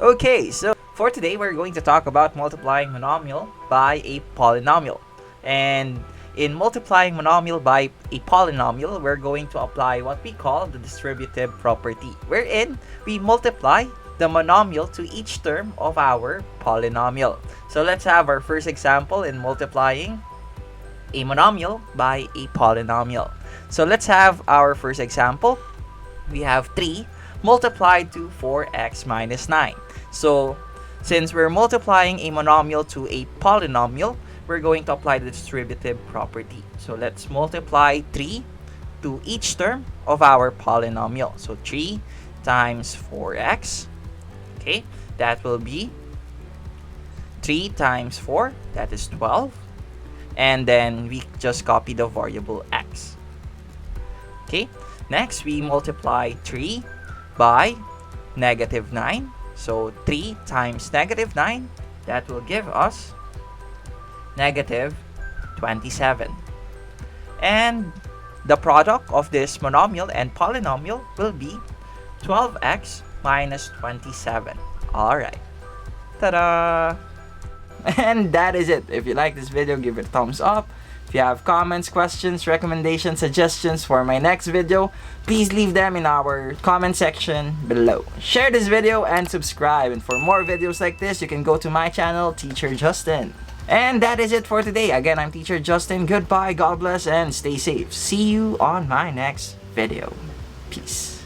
Okay, so for today, we're going to talk about multiplying monomial by a polynomial. And in multiplying monomial by a polynomial, we're going to apply what we call the distributive property, wherein we multiply the monomial to each term of our polynomial. So let's have our first example in multiplying a monomial by a polynomial. So let's have our first example. We have 3 multiplied to 4x minus 9. So since we're multiplying a monomial to a polynomial, we're going to apply the distributive property. So let's multiply 3 to each term of our polynomial. So 3 times 4x. Okay, that will be 3 times 4, that is 12. And then we just copy the variable x. Okay, next we multiply 3 by negative 9. So 3 times negative 9, that will give us negative 27. And the product of this monomial and polynomial will be 12x minus 27. Alright. Ta-da! And that is it. If you like this video, give it a thumbs up. If you have comments, questions, recommendations, suggestions for my next video, please leave them in our comment section below. Share this video and subscribe. And for more videos like this, you can go to my channel, Teacher Justin. And that is it for today. Again, I'm Teacher Justin. Goodbye, God bless, and stay safe. See you on my next video. Peace.